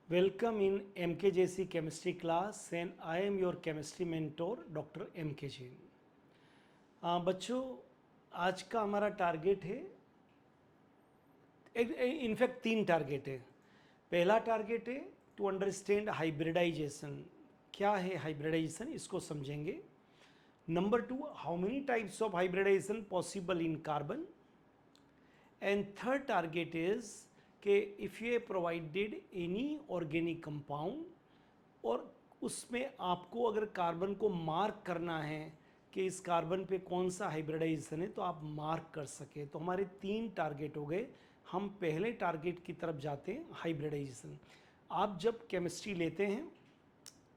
Welcome in MKJC chemistry class and I am your chemistry mentor Dr. MK Jain. बच्चों, आज का हमारा target है, इनफैक्ट 3 टारगेट है। पहला टारगेट है टू अंडरस्टैंड हाइब्रिडाइजेशन। क्या है हाइब्रिडाइजेशन, इसको समझेंगे। Number 2, how many types of hybridisation possible in carbon. And third target is कि if you provided any organic compound और उसमें आपको अगर कार्बन को मार्क करना है कि इस कार्बन पे कौन सा हाइब्रिडाइजेशन है तो आप मार्क कर सके। तो हमारे 3 टारगेट हो गए। हम पहले टारगेट की तरफ जाते हैं, हाइब्रिडाइजेशन। आप जब केमिस्ट्री लेते हैं,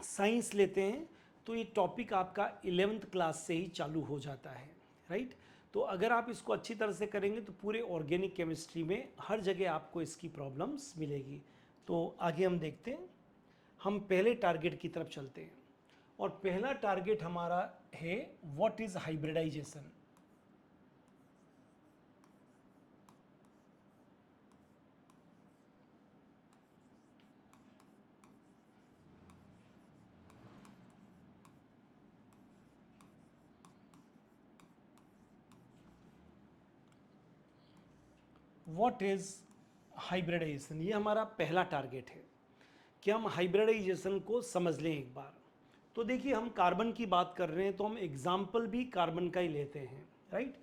साइंस लेते हैं, तो ये टॉपिक आपका 11th क्लास से ही चालू हो जाता है, राइट। तो अगर आप इसको अच्छी तरह से करेंगे तो पूरे ऑर्गेनिक केमिस्ट्री में हर जगह आपको इसकी प्रॉब्लम्स मिलेगी। तो आगे हम देखते हैं, हम पहले टारगेट की तरफ चलते हैं। और पहला टारगेट हमारा है what is hybridisation. What is hybridisation, ये हमारा पहला टारगेट है कि हम हाइब्रिडाइजेशन को समझ लें एक बार। तो देखिए, हम कार्बन की बात कर रहे हैं तो हम एग्जाम्पल भी कार्बन का ही लेते हैं, राइट।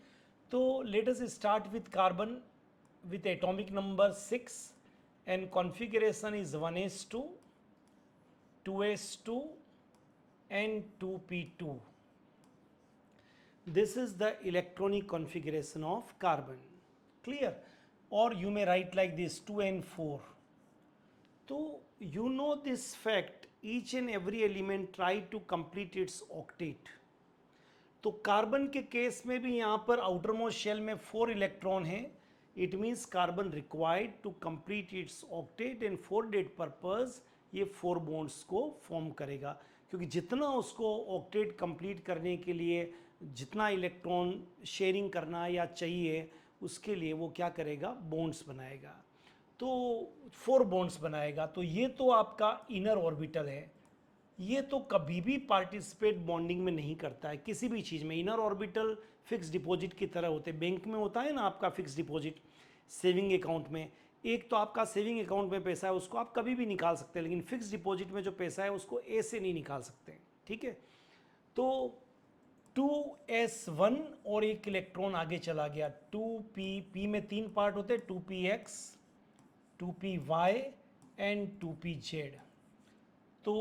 तो let us start with carbon with atomic number 6 and configuration is 1s2, 2s2 and 2p2. This is the electronic configuration of carbon. Clear? Or you may write like this 2 and 4. So you know this fact, each and every element try to complete its octet. तो carbon के case में भी यहाँ पर outer most shell में 4 electron है। It means carbon required to complete its octet and for that purpose ये 4 bonds को फॉर्म करेगा, क्योंकि जितना उसको ऑक्टेट कंप्लीट करने के लिए जितना इलेक्ट्रॉन शेयरिंग करना या चाहिए उसके लिए वो क्या करेगा, बॉन्ड्स बनाएगा। तो 4 बॉन्ड्स बनाएगा। तो ये तो आपका इनर ऑर्बिटल है। ये तो कभी भी पार्टिसिपेट बॉन्डिंग में नहीं करता है किसी भी चीज़ में। इनर ऑर्बिटल फिक्स डिपॉजिट की तरह होते हैं। बैंक में होता है ना आपका फिक्स डिपॉजिट, सेविंग अकाउंट में। एक तो आपका सेविंग अकाउंट में पैसा है, उसको आप कभी भी निकाल सकते हैं, लेकिन फिक्स डिपॉजिट में जो पैसा है उसको ऐसे नहीं निकाल सकते, ठीक है। तो 2s1 और एक इलेक्ट्रॉन आगे चला गया 2p में 3 पार्ट होते हैं, 2px, 2py एंड 2pz। तो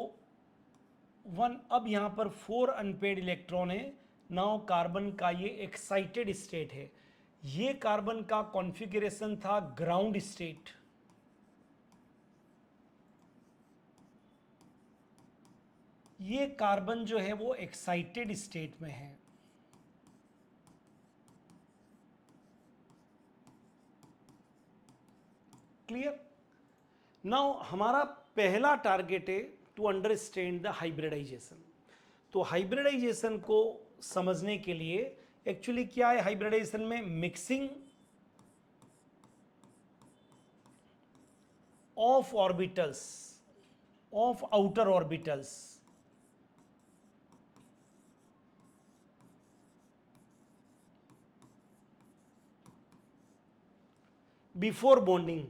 1, अब यहाँ पर 4 अनपेड इलेक्ट्रॉन है। नाउ कार्बन का ये एक्साइटेड स्टेट है। ये कार्बन का कॉन्फ़िगरेशन था ग्राउंड स्टेट। ये कार्बन जो है वो एक्साइटेड स्टेट में है। क्लियर? नाउ हमारा पहला टारगेट है टू अंडरस्टैंड द हाइब्रिडाइजेशन। तो हाइब्रिडाइजेशन को समझने के लिए एक्चुअली क्या है हाइब्रिडाइजेशन में, mixing of orbitals, of outer orbitals before bonding.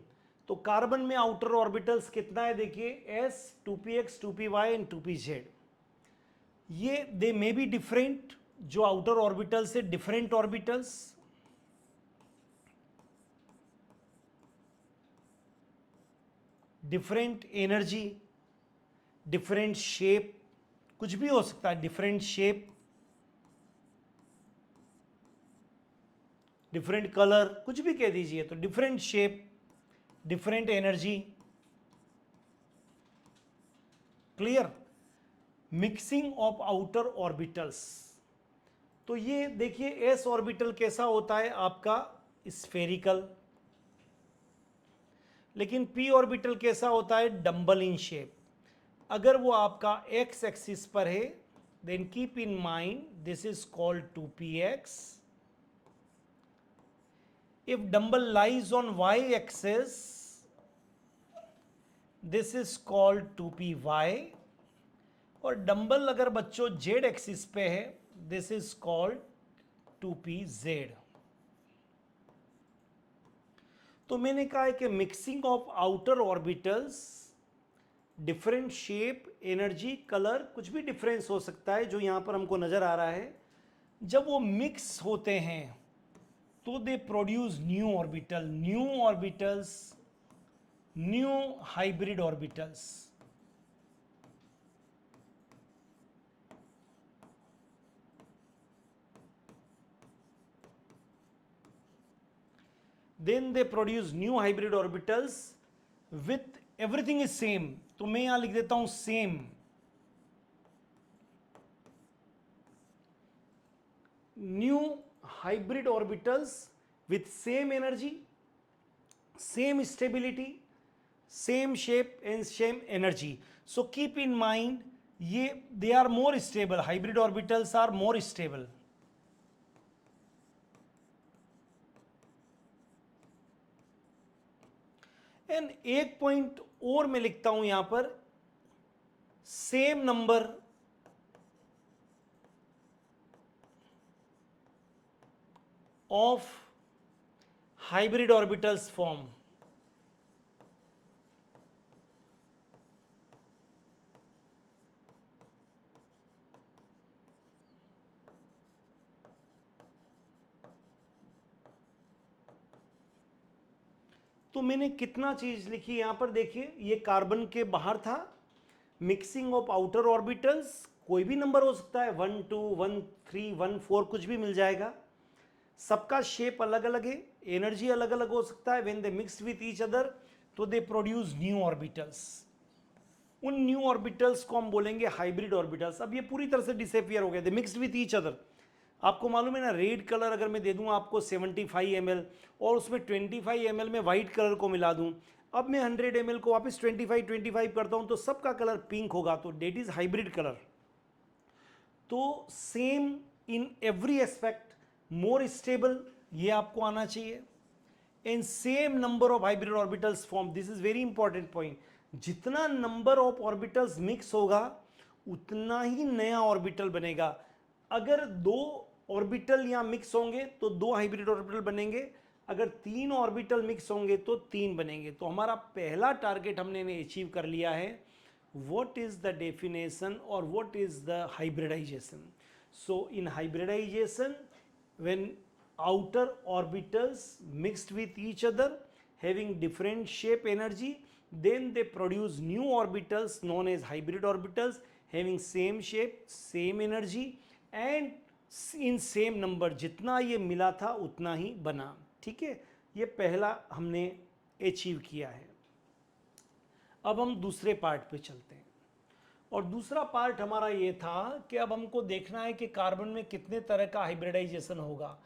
तो कार्बन में आउटर ऑर्बिटल्स कितना है, देखिए s, 2px, 2py and 2pz। ये दे मे बी डिफरेंट, जो आउटर ऑर्बिटल्स है different orbitals, different energy, different shape, कुछ भी हो सकता है, डिफरेंट शेप, डिफरेंट कलर, कुछ भी कह दीजिए। तो different shape, different energy. Clear? Mixing of outer orbitals. तो ये देखिए एस ऑर्बिटल कैसा होता है आपका, स्फेरिकल। लेकिन पी ऑर्बिटल कैसा होता है, डम्बल इन शेप। अगर वो आपका एक्स एक्सिस पर है then keep in mind this is called 2px। If dumbbell lies on y axis this is called 2py, और डंबल अगर बच्चों जेड एक्सिस पे है, दिस इज कॉल्ड 2pz। तो मैंने कहा है कि mixing of outer orbitals, different shape, energy, colour, कुछ भी डिफरेंस हो सकता है जो यहां पर हमको नजर आ रहा है, जब वो मिक्स होते हैं तो they produce new orbital, new orbitals, new hybrid orbitals. Then they produce new hybrid orbitals with everything is same. तो मैं यहां लिख देता हूं same, new hybrid orbitals with same energy, same stability, same shape and same energy. So keep in mind, ये they are more stable, hybrid orbitals are more stable. And एक point और मैं लिखता हूं यहां पर, same number of hybrid orbitals form. तो मैंने कितना चीज लिखी यहां पर देखिए, ये कार्बन के बाहर था, मिक्सिंग ऑफ आउटर ऑर्बिटल्स, कोई भी नंबर हो सकता है, 1 2 1 3 1 4 कुछ भी मिल जाएगा, सबका शेप अलग अलग है, एनर्जी अलग अलग हो सकता है। When they mix with each other तो दे प्रोड्यूस न्यू ऑर्बिटल्स। उन न्यू ऑर्बिटल्स को हम बोलेंगे हाइब्रिड ऑर्बिटल्स। अब ये पूरी तरह से डिसअपियर हो गए, दे मिक्स्ड विथ ईच अदर। आपको मालूम है ना, रेड कलर अगर मैं दे दूं आपको 75 ml और उसमें 25 ml में वाइट कलर को मिला दूं, अब मैं 100 ml को वापस 25 करता हूं तो सबका कलर पिंक होगा, तो डेट इज हाइब्रिड कलर। तो same in every aspect, more stable, ये आपको आना चाहिए। And same number of hybrid orbitals form, this is very important point. जितना नंबर ऑफ ऑर्बिटल्स मिक्स होगा उतना ही नया ऑर्बिटल बनेगा। अगर दो ऑर्बिटल यहां मिक्स होंगे तो दो हाइब्रिड ऑर्बिटल बनेंगे, अगर तीन ऑर्बिटल मिक्स होंगे तो तीन बनेंगे। तो हमारा पहला टारगेट हमने अचीव कर लिया है। what is the definition or what is the hybridization? So in hybridization, when outer orbitals mixed with each other having different shape, energy, then they produce new orbitals known as hybrid orbitals having same shape, same energy and in same number। जितना ये मिला था उतना ही बना। ठीक है, ये पहला हमने अचीव किया है। अब हम दूसरे पार्ट पे चलते हैं, और दूसरा पार्ट हमारा ये था कि अब हमको देखना है कि कार्बन में कितने तरह का हाइब्रिडाइजेशन होगा।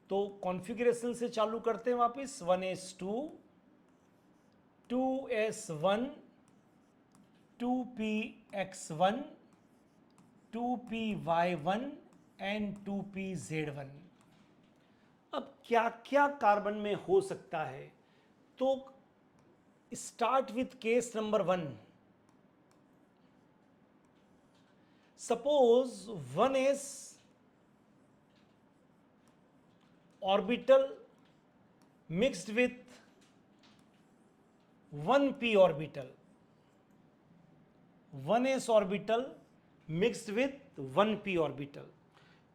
तो कॉन्फ़िगरेशन से चालू करते हैं वापस, 1s2, 2s1, 2px1, 2py1 and 2pz1। अब क्या क्या कार्बन में हो सकता है, तो start with case number 1। Suppose 1s orbital mixed with 1p orbital, 1s orbital mixed with 1p orbital।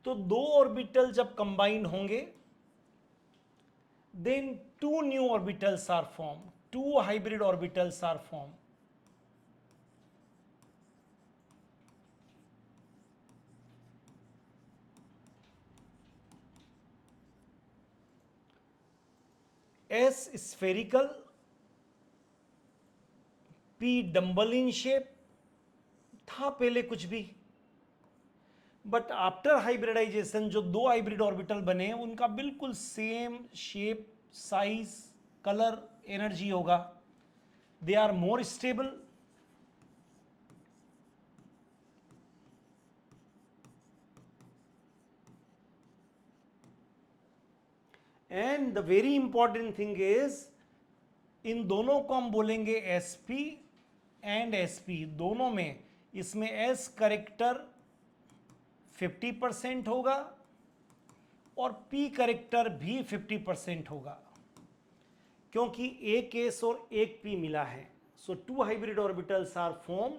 तो दो ऑर्बिटल जब कंबाइंड होंगे, then two new orbitals are formed, two hybrid orbitals are formed। S spherical, P dumbbell in shape था पहले कुछ भी, but after hybridisation जो दो हाइब्रिड ऑर्बिटल बने उनका बिल्कुल same shape, size, colour, energy होगा। They are more stable, and the very important thing is in दोनों को हम बोलेंगे sp एंड sp दोनों में, इसमें s करेक्टर 50% होगा और p करेक्टर भी 50% होगा, क्योंकि एक s और एक p मिला है। So two hybrid orbitals are form,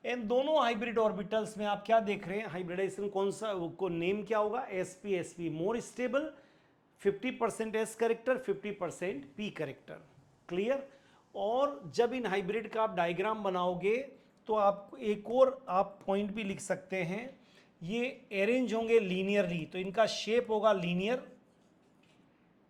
and दोनों हाइब्रिड ऑर्बिटल्स में आप क्या देख रहे हैं, हाइब्रिडाइजेशन कौन सा, को नेम क्या होगा, sp more stable, 50% s character 50% p character. Clear. और जब इन हाइब्रिड का आप डायग्राम बनाओगे तो आप एक और आप पॉइंट भी लिख सकते हैं, ये अरेंज होंगे लीनियरली, तो इनका शेप होगा linear.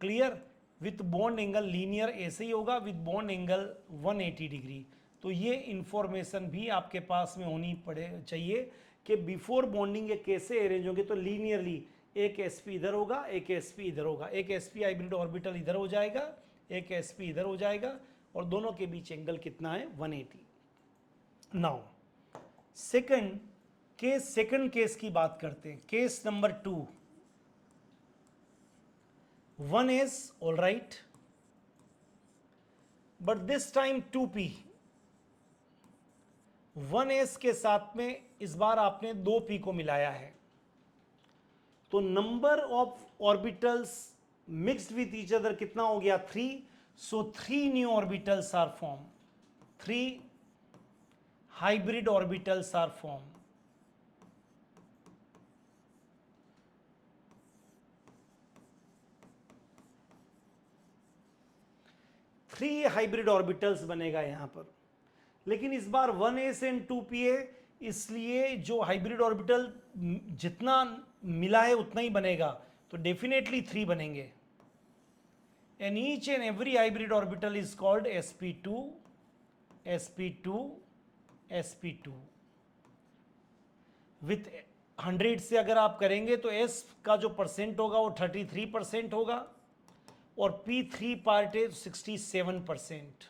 Clear. With bond angle linear ऐसे ही होगा, विथ बॉन्ड एंगल 180 डिग्री। तो ये इंफॉर्मेशन भी आपके पास में होनी पड़े चाहिए कि बिफोर बॉन्डिंग ये कैसे अरेंज होंगे। तो लीनियरली एक sp इधर होगा, एक sp इधर होगा, एक sp हाइब्रिड ऑर्बिटल इधर हो जाएगा, एक sp इधर हो जाएगा, और दोनों के बीच एंगल कितना है, 180। नाउ सेकंड केस की बात करते हैं, case number 2। 1s all right, but this time 2p। 1s के साथ में इस बार आपने 2p को मिलाया है, तो number of orbitals mixed with each other कितना हो गया, 3। So 3 new orbitals are form, 3 hybrid orbitals are form. Three hybrid orbitals बनेगा यहां पर, लेकिन इस बार 1s एंड 2p है, इसलिए जो हाइब्रिड ऑर्बिटल जितना मिला है उतना ही बनेगा, तो डेफिनेटली 3 बनेंगे। And each and every hybrid orbital is called sp2 sp2 sp2। With 100 से अगर आप करेंगे तो s का जो परसेंट होगा वो 33% होगा, और p3 पार्ट है 67%।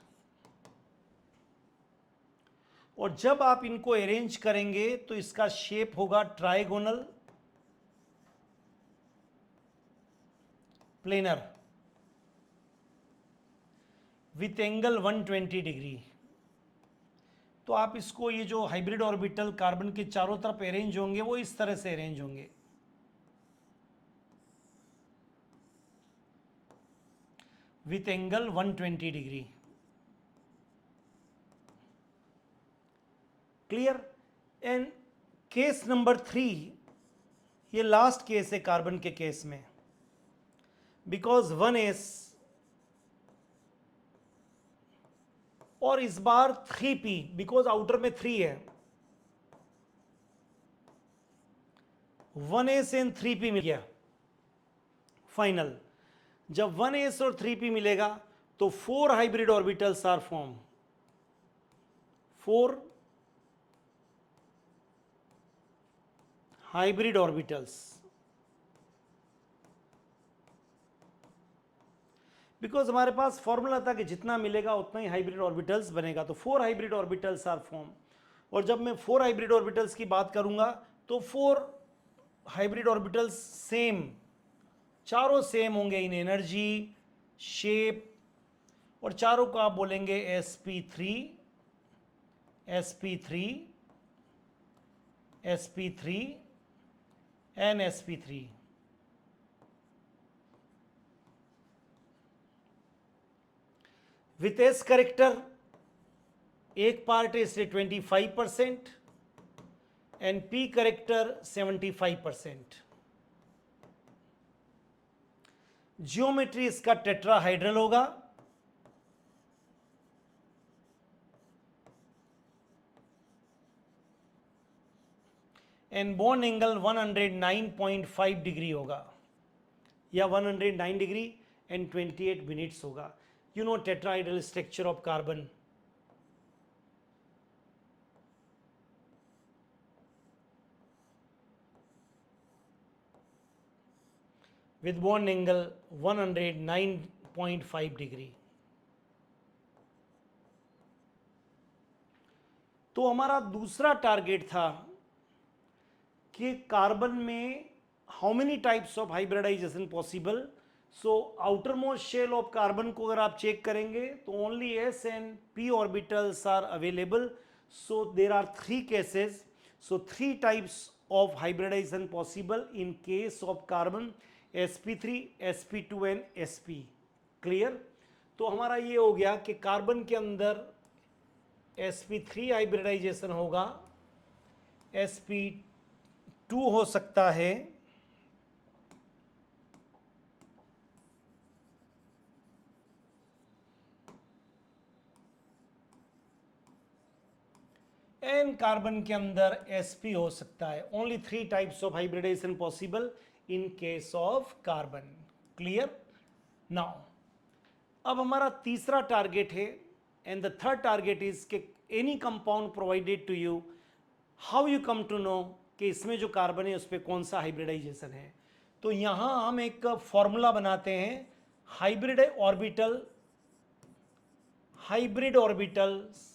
और जब आप इनको अरेंज करेंगे तो इसका शेप होगा trigonal planar with angle 120 degree. तो आप इसको, ये जो हाइब्रिड ऑर्बिटल कार्बन के चारों तरफ अरेंज होंगे वो इस तरह से अरेंज होंगे, with angle 120 degree. Clear. And case number 3, ये लास्ट केस है कार्बन के केस में, बिकॉज 1s और इस बार 3p, बिकॉज आउटर में 3 है, 1s एंड 3p मिल गया फाइनल। जब 1s और 3p मिलेगा तो 4 hybrid orbitals are form, 4 hybrid orbitals. Because हमारे पास फॉर्मूला था कि जितना मिलेगा उतना ही हाइब्रिड ऑर्बिटल्स बनेगा, तो 4 हाइब्रिड ऑर्बिटल्स आर फॉर्म। और जब मैं 4 हाइब्रिड ऑर्बिटल्स की बात करूंगा तो 4 हाइब्रिड ऑर्बिटल्स सेम, चारों सेम होंगे इन एनर्जी, शेप, और चारों को आप बोलेंगे sp3 sp3 sp3 and sp3। विथ s करेक्टर एक पार्ट है इसलिए 25% एंड p करेक्टर 75%। जियोमेट्री इसका टेट्राहाइड्रल होगा, एंड बॉन्ड एंगल 109.5 डिग्री होगा, या 109 डिग्री एंड 28 मिनट्स होगा। You know tetrahedral structure of carbon. with bond angle 109.5 degree. तो हमारा दूसरा टारगेट था कि कार्बन में how many types of hybridisation possible. So outermost shell of carbon को अगर आप चेक करेंगे तो only s and p orbitals are available. So there are three cases. So three types of hybridization possible in case of carbon: sp3, sp2 and sp. Clear? तो हमारा ये हो गया कि कार्बन के अंदर sp3 हाइब्रिडाइजेशन होगा, sp2 हो सकता है, एन कार्बन के अंदर sp हो सकता है. Only three types of hybridisation possible in case of carbon. Clear? Now अब हमारा तीसरा टारगेट है, and the third target is कि any compound provided to you, how you come to know कि इसमें जो कार्बन है उस पर कौन सा हाइब्रिडाइजेशन है. तो यहां हम एक फॉर्मूला बनाते हैं, hybrid orbitals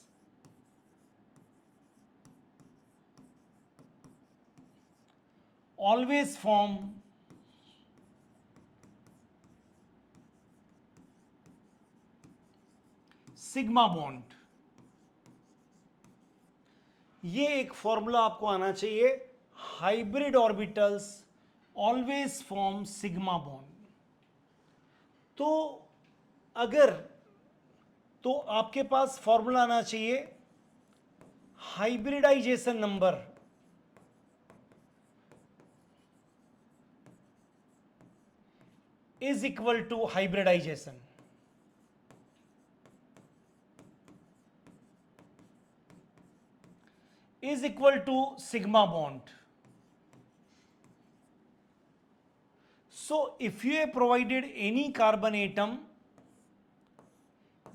always form sigma bond. ये एक फॉर्मूला आपको आना चाहिए, hybrid orbitals always form sigma bond. तो अगर तो आपके पास फॉर्मूला आना चाहिए, hybridisation number is equal to hybridization. Is equal to sigma bond. So if you have provided any carbon atom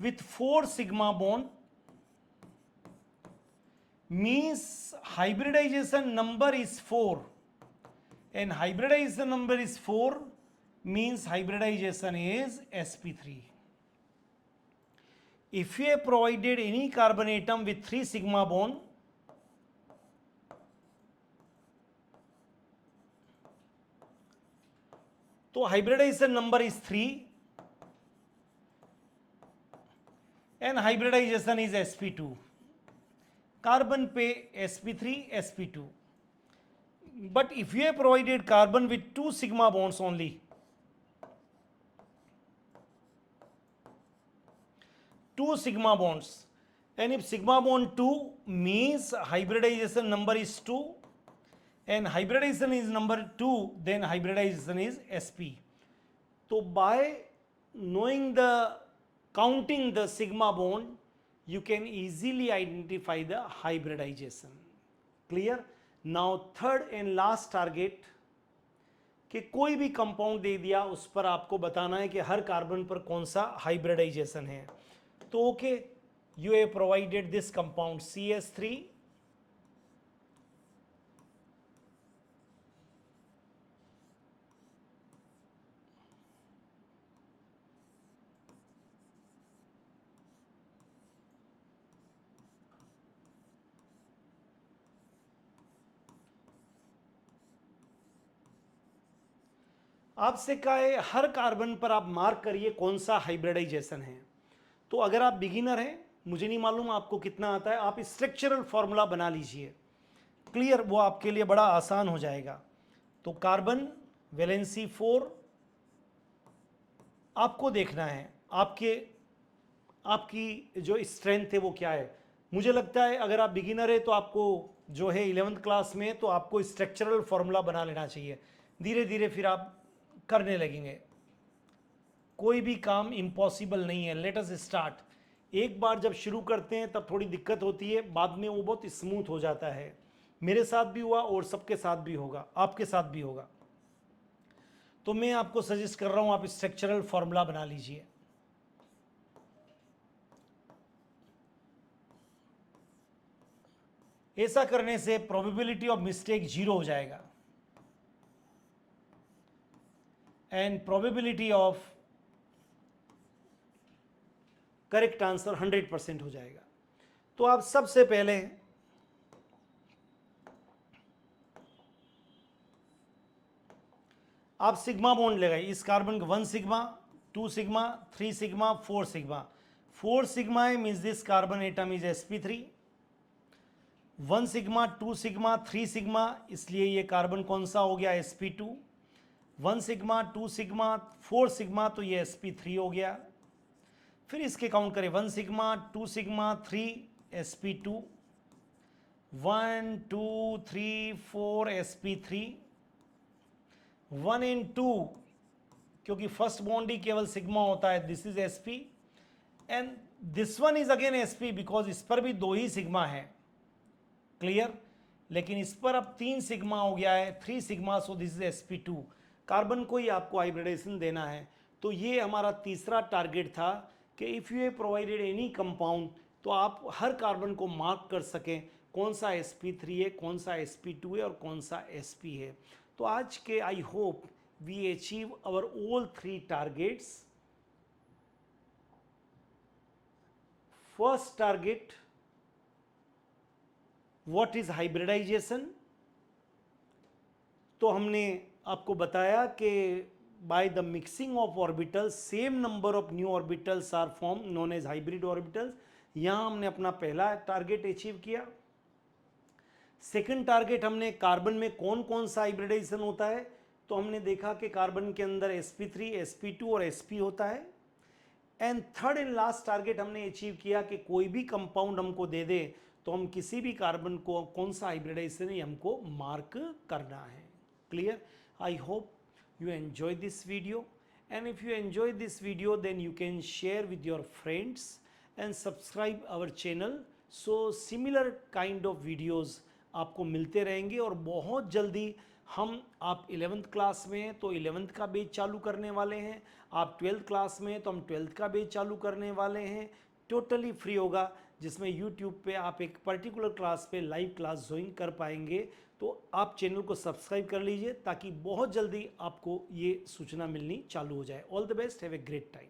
with 4 sigma bond, means hybridization number is 4, and hybridization number is 4 means hybridization is sp3. If you have provided any carbon atom with 3 sigma bond, तो hybridization number is 3 and hybridization is sp2. Carbon पे sp3 sp2. But if you have provided carbon with 2 sigma bonds only, 2 sigma bonds, and if sigma bond 2 means hybridization number is 2 and hybridization is number 2, then hybridization is sp. So by knowing the counting the sigma bond, you can easily identify the hybridization. Clear? Now third and last target, कि कोई भी compound दे दिया उस पर आपको बताना है कि हर कार्बन पर कौन सा हाइब्रिडाइजेशन है. तो okay, you have provided this compound CS3, आपसे कहा है हर कार्बन पर आप मार्क करिए कौन सा हाइब्रिडाइजेशन है. तो अगर आप बिगिनर हैं, मुझे नहीं मालूम आपको कितना आता है, आप स्ट्रक्चरल फॉर्मूला बना लीजिए. क्लियर? वो आपके लिए बड़ा आसान हो जाएगा. तो कार्बन वैलेंसी 4 आपको देखना है, आपकी जो स्ट्रेंथ है वो क्या है. मुझे लगता है अगर आप बिगिनर है तो आपको जो है 11th क्लास में तो आपको स्ट्रक्चरल फॉर्मूला बना लेना चाहिए. धीरे धीरे फिर आप करने लगेंगे. कोई भी काम इम्पॉसिबल नहीं है. Let us start. एक बार जब शुरू करते हैं तब थोड़ी दिक्कत होती है, बाद में वो बहुत स्मूथ हो जाता है. मेरे साथ भी हुआ और सबके साथ भी होगा, आपके साथ भी होगा. तो मैं आपको सजेस्ट कर रहा हूं आप स्ट्रक्चरल फॉर्मूला बना लीजिए. ऐसा करने से प्रोबेबिलिटी ऑफ मिस्टेक 0 हो जाएगा and probability of correct answer 100% हो जाएगा. तो आप सबसे पहले आप सिग्मा बॉन्ड लगाइए. इस कार्बन का 1 sigma, 2 sigma, 3 sigma, 4 sigma. 4 sigma means this carbon atom is sp3. 1 sigma, 2 sigma, 3 sigma, इसलिए ये कार्बन कौन सा हो गया, sp2। 1 सिग्मा, 2 सिग्मा, 4 सिग्मा, तो ये sp3 हो गया। फिर इसके काउंट करें, 1 sigma, 2 sigma, 3 sp2, 1 2 3 4 sp3, 1 and 2, क्योंकि फर्स्ट बॉन्ड ही केवल सिग्मा होता है, this is sp, and this one is again sp because इस पर भी 2 ही सिग्मा है, क्लियर। लेकिन इस पर अब 3 सिग्मा हो गया है, 3 sigma, so this is sp2। Carbon को ही आपको हाइब्रिडेशन देना है। तो ये हमारा तीसरा टारगेट था कि if you have provided any compound, तो आप हर कार्बन को मार्क कर सकें कौन सा sp3 है, कौन सा sp2 है और कौन सा sp है। तो आज के I hope we achieve our all 3 targets. First target, what is hybridisation. तो हमने आपको बताया कि by the mixing of orbitals same number of new orbitals are form, known as hybrid orbitals. यहां हमने अपना पहला टारगेट अचीव किया। सेकंड टारगेट, हमने कार्बन में कौन कौन सा हाइब्रिडाइजेशन होता है, तो हमने देखा कि कार्बन के अंदर sp3, sp2 और sp होता है। And third and last target हमने अचीव किया कि कोई भी कंपाउंड हमको दे दे तो हम किसी भी कार्बन को कौन सा हाइब्रिडाइजेशन है हमको मार्क करना है, clear. I hope you enjoy this video, and if you enjoy this video then you can share with your friends and subscribe our channel, so similar kind of videos आपको मिलते रहेंगे। और बहुत जल्दी हम, आप 11th क्लास में हैं तो 11th का बैच चालू करने वाले हैं, आप 12th क्लास में हैं तो हम 12th का बैच चालू करने वाले हैं, टोटली फ्री होगा, जिसमें YouTube पे आप एक पर्टिकुलर क्लास पे लाइव क्लास ज्वाइन कर पाएंगे। तो आप चैनल को सब्सक्राइब कर लीजिए ताकि बहुत जल्दी आपको ये सूचना मिलनी चालू हो जाए। All the best, have a great time.